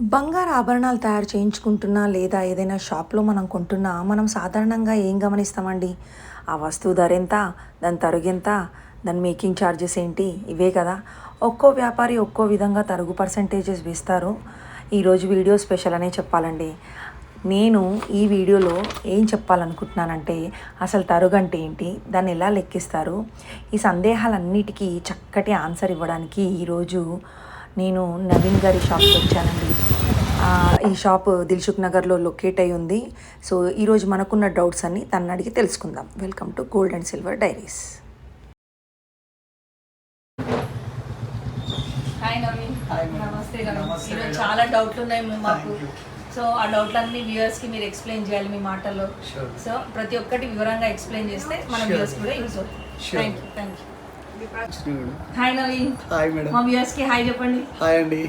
బంగారు ఆభరణాలు తయారు చేయించుకుంటున్నా లేదా ఏదైనా షాప్లో మనం కొంటున్నా మనం సాధారణంగా ఏం గమనిస్తామండి? ఆ వస్తువు ధర ఎంత, దాని తరుగెంత, దాని మేకింగ్ ఛార్జెస్ ఏంటి, ఇవే కదా. ఒక్కో వ్యాపారి ఒక్కో విధంగా తరుగు పర్సంటేజెస్ వేస్తారు. ఈరోజు వీడియో స్పెషల్ అనే చెప్పాలండి. నేను ఈ వీడియోలో ఏం చెప్పాలనుకుంటున్నానంటే అసలు తరుగు అంటే ఏంటి, దాన్ని ఎలా లెక్కిస్తారు, ఈ సందేహాలన్నిటికీ చక్కటి ఆన్సర్ ఇవ్వడానికి ఈరోజు నేను నవీన్ గారి షాప్కి వచ్చానండి. ఈ షాప్ దిల్సుఖ్ నగర్లో లొకేట్ అయి ఉంది. సో ఈరోజు మనకున్న డౌట్స్ అన్ని తనని అడిగి తెలుసుకుందాం. Welcome to gold and silver diaries. Hi Naveen. నమస్తే. ఈరోజు చాలా డౌట్లు ఉన్నాయి మాకు. సో ఆ డౌట్లన్నీ వ్యూవర్స్కి మీరు ఎక్స్ప్లెయిన్ చేయాలి మీ మాటల్లో. సో ప్రతి ఒక్కటి వివరంగా ఎక్స్ప్లెయిన్ చేస్తే మన వ్యూవర్స్ కూడా యూజ్ అవుతుంది. Thank you. Hi Naveen. Hi madam. మా వ్యూవర్స్కి హాయ్ చెప్పండి. హాయ్ అండి.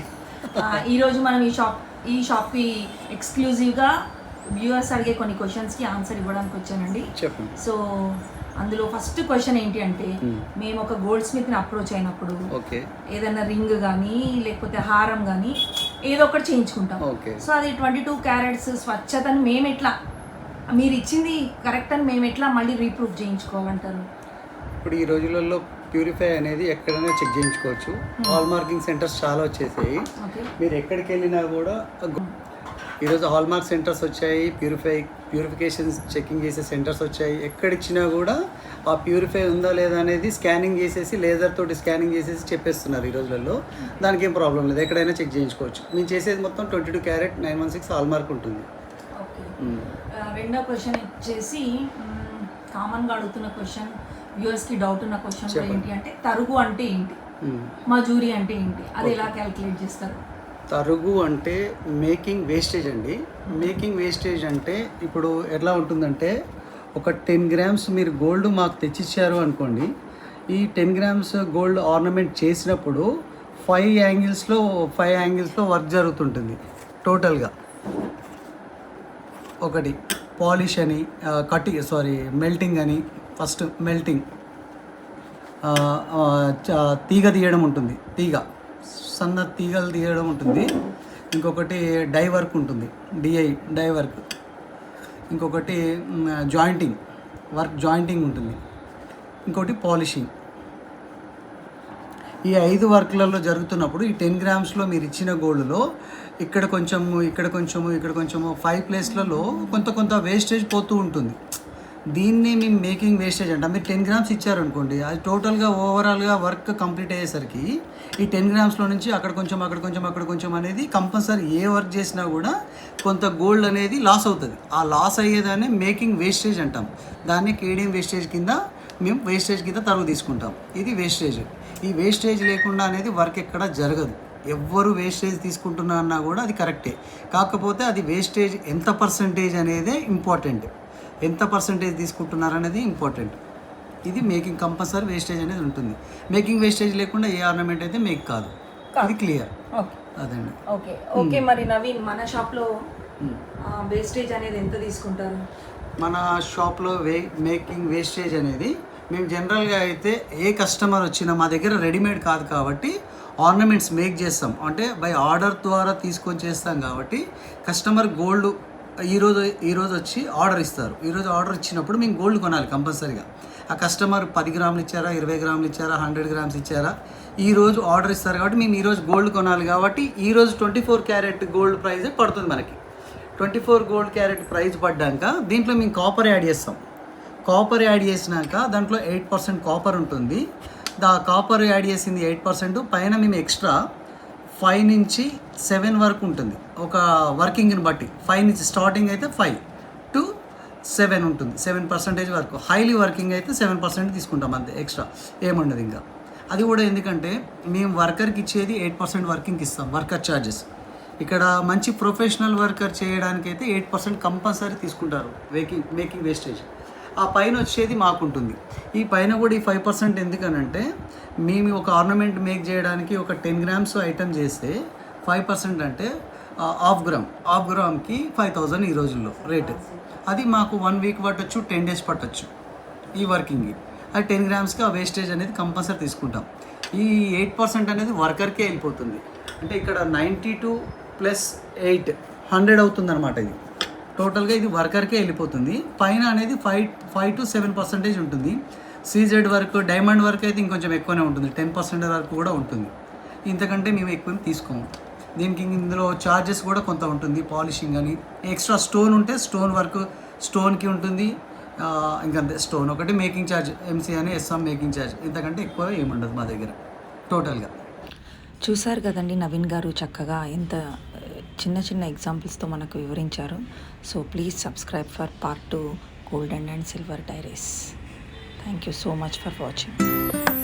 ఈరోజు మనం ఈ షాప్కి ఎక్స్క్లూజివ్గా వ్యూవర్స్ అడిగే కొన్ని క్వశ్చన్స్కి ఆన్సర్ ఇవ్వడానికి వచ్చానండి. చెప్పండి. సో అందులో ఫస్ట్ క్వశ్చన్ ఏంటి అంటే, మేము ఒక గోల్డ్ స్మిత్ని అప్రోచ్ అయినప్పుడు ఏదైనా రింగ్ కానీ లేకపోతే హారం కానీ ఏదో ఒకటి చేయించుకుంటాం. సో అది 22 క్యారెట్స్ స్వచ్ఛతను మేము ఎట్లా, మీరు ఇచ్చింది కరెక్ట్ అని మేము ఎట్లా మళ్ళీ రీప్రూఫ్ చేయించుకోవాలంటారు? ఇప్పుడు ఈ రోజులలో ప్యూరిఫై అనేది ఎక్కడైనా చెక్ చేయించుకోవచ్చు. హాల్ మార్కింగ్ సెంటర్స్ చాలా వచ్చేసాయి. మీరు ఎక్కడికి వెళ్ళినా కూడా ఈరోజు హాల్ మార్క్ సెంటర్స్ వచ్చాయి, ప్యూరిఫికేషన్స్ చెకింగ్ చేసే సెంటర్స్ వచ్చాయి. ఎక్కడిచ్చినా కూడా ఆ ప్యూరిఫై ఉందా లేదా అనేది స్కానింగ్ చేసేసి లేజర్ తోటి స్కానింగ్ చేసేసి చెప్పేస్తున్నారు ఈ రోజులలో. దానికి ఏం ప్రాబ్లం లేదు, ఎక్కడైనా చెక్ చేయించుకోవచ్చు. మేము చేసేది మొత్తం 22 క్యారెట్ 916 హాల్ మార్క్ ఉంటుంది. రెండో క్వశ్చన్ వచ్చేసి కామన్గా అడుగుతున్న క్వశ్చన్, వ్యూవర్స్కి డౌట్ ఉన్న క్వశ్చన్ ఏంటి అంటే, తరుగు అంటే ఏంటి, మజూరీ అంటే ఏంటి, అది ఎలా క్యాలిక్యులేట్ చేస్తారు? తరుగు అంటే మేకింగ్ వేస్టేజ్ అండి. మేకింగ్ వేస్టేజ్ అంటే ఇప్పుడు ఎట్లా ఉంటుందంటే, ఒక 10 గ్రామ్స్ మీరు గోల్డ్ మాకు తెచ్చిచ్చారు అనుకోండి. ఈ 10 గ్రామ్స్ గోల్డ్ ఆర్నమెంట్ చేసినప్పుడు 5 యాంగిల్స్లో వర్క్ జరుగుతుంటుంది టోటల్గా. ఒకటి పాలిష్ అని, మెల్టింగ్ అని, ఫస్ట్ మెల్టింగ్, తీగ తీయడం ఉంటుంది, సన్న తీగలు తీయడం ఉంటుంది. ఇంకొకటి డై వర్క్ ఉంటుంది, డై వర్క్. ఇంకొకటి జాయింటింగ్ ఉంటుంది. ఇంకొకటి పాలిషింగ్. ఈ 5 వర్క్లలో జరుగుతున్నప్పుడు ఈ 10 గ్రామ్స్లో మీరు ఇచ్చిన గోల్డ్లో ఇక్కడ కొంచెము 5 ప్లేస్లలో కొంత వేస్టేజ్ పోతూ ఉంటుంది. దీన్ని మేము మేకింగ్ వేస్టేజ్ అంటాం. మీరు 10 గ్రామ్స్ ఇచ్చారనుకోండి, అది టోటల్గా ఓవరాల్గా వర్క్ కంప్లీట్ అయ్యేసరికి ఈ 10 గ్రామ్స్లో నుంచి అక్కడ కొంచెం అనేది కంపల్సరీ ఏ వర్క్ చేసినా కూడా కొంత గోల్డ్ అనేది లాస్ అవుతుంది. ఆ లాస్ అయ్యేదాన్ని మేకింగ్ వేస్టేజ్ అంటాం. దాన్ని కేడియం వేస్టేజ్ కింద తరుగు తీసుకుంటాం. ఇది వేస్టేజ్. ఈ వేస్టేజ్ లేకుండా అనేది వర్క్ ఎక్కడ జరగదు. ఎవ్వరు వేస్టేజ్ తీసుకుంటున్నా అన్నా కూడా అది కరెక్టే. కాకపోతే అది వేస్టేజ్ ఎంత పర్సంటేజ్ అనేదే ఇంపార్టెంట్. ఎంత పర్సంటేజ్ తీసుకుంటున్నారు అనేది ఇంపార్టెంట్. ఇది మేకింగ్ కంపల్సరీ వేస్టేజ్ అనేది ఉంటుంది. మేకింగ్ వేస్టేజ్ లేకుండా ఏ ఆర్నమెంట్ అయితే మేక్ కాదు. ఇది క్లియర్. అదండి. ఓకే. మరి నవీన్, మన షాప్లో వేస్టేజ్ అనేది ఎంత తీసుకుంటారు? మన షాప్లో మేకింగ్ వేస్టేజ్ అనేది మేము జనరల్గా అయితే ఏ కస్టమర్ వచ్చినా మా దగ్గర రెడీమేడ్ కాదు కాబట్టి ఆర్నమెంట్స్ మేక్ చేస్తాం. అంటే బై ఆర్డర్ ద్వారా తీసుకొని చేస్తాం కాబట్టి కస్టమర్ గోల్డ్ ఈరోజు వచ్చి ఆర్డర్ ఇస్తారు. ఈరోజు ఆర్డర్ ఇచ్చినప్పుడు మేము గోల్డ్ కొనాలి కంపల్సరీగా. ఆ కస్టమర్ 10 గ్రాములు ఇచ్చారా, 20 గ్రాములు ఇచ్చారా, 100 గ్రామ్స్ ఇచ్చారా, ఈరోజు ఆర్డర్ ఇస్తారు కాబట్టి మేము ఈరోజు గోల్డ్ కొనాలి. కాబట్టి ఈరోజు 24 క్యారెట్ గోల్డ్ ప్రైజ్ పడుతుంది మనకి. 24 గోల్డ్ క్యారెట్ ప్రైజ్ పడ్డాక దీంట్లో మేము కాపర్ యాడ్ చేస్తాం. కాపర్ యాడ్ చేసినాక దాంట్లో 8% కాపర్ ఉంటుంది. కాపర్ యాడ్ చేసింది 8%. పైన మేము ఎక్స్ట్రా 5 నుంచి 7 వరకు ఉంటుంది ఒక వర్కింగ్ని బట్టి. 5 నుంచి స్టార్టింగ్ అయితే 5 to 7 ఉంటుంది, 7% వరకు. హైలీ వర్కింగ్ అయితే 7% తీసుకుంటాం, అంతే. ఎక్స్ట్రా ఏముండదు ఇంకా. అది కూడా ఎందుకంటే మేము వర్కర్కి ఇచ్చేది 8% వర్కింగ్కి ఇస్తాం, వర్కర్ ఛార్జెస్. ఇక్కడ మంచి ప్రొఫెషనల్ వర్కర్ చేయడానికైతే 8% కంపల్సరీ తీసుకుంటారు మేకింగ్ వేస్టేజ్. ఆ పైన వచ్చేది మాకుంటుంది. ఈ పైన కూడా ఈ 5% ఎందుకనంటే, మేము ఒక ఆర్నమెంట్ మేక్ చేయడానికి ఒక 10 గ్రామ్స్ ఐటమ్ చేస్తే 5% అంటే హాఫ్ గ్రామ్కి 5000 ఈ రోజుల్లో రేటు. అది మాకు 1 వీక్ పట్టచ్చు, 10 డేస్ పట్టచ్చు ఈ వర్కింగ్కి. అది 10 గ్రామ్స్కి ఆ వేస్టేజ్ అనేది కంపల్సరీ తీసుకుంటాం. ఈ 8% అనేది వర్కర్కే వెళ్ళిపోతుంది. అంటే ఇక్కడ 90 to ప్లస్ 8 100 అవుతుంది అనమాట. ఇది టోటల్గా ఇది వర్కర్కే వెళ్ళిపోతుంది. పైన అనేది 5 to 7% ఉంటుంది. సీజెడ్ వర్క్, డైమండ్ వర్క్ అయితే ఇంకొంచెం ఎక్కువనే ఉంటుంది, 10% వరకు కూడా ఉంటుంది. ఇంతకంటే మేము ఎక్కువ తీసుకోము. దీనికి ఇందులో ఛార్జెస్ కూడా కొంత ఉంటుంది, పాలిషింగ్ అని. ఎక్స్ట్రా స్టోన్ ఉంటే స్టోన్ వర్క్ స్టోన్కి ఉంటుంది. ఇంకంతే, స్టోన్ ఒకటి మేకింగ్ ఛార్జ్, ఎంసీ అని ఎస్ఎం మేకింగ్ ఛార్జ్, ఇంతకంటే ఎక్కువ ఏముండదు మా దగ్గర టోటల్గా. చూసారు కదండి నవీన్ గారు చక్కగా ఎంత చిన్న చిన్న ఎగ్జాంపుల్స్తో మనకు వివరించారు. So please subscribe for part 2 golden and silver diaries. Thank you so much for watching.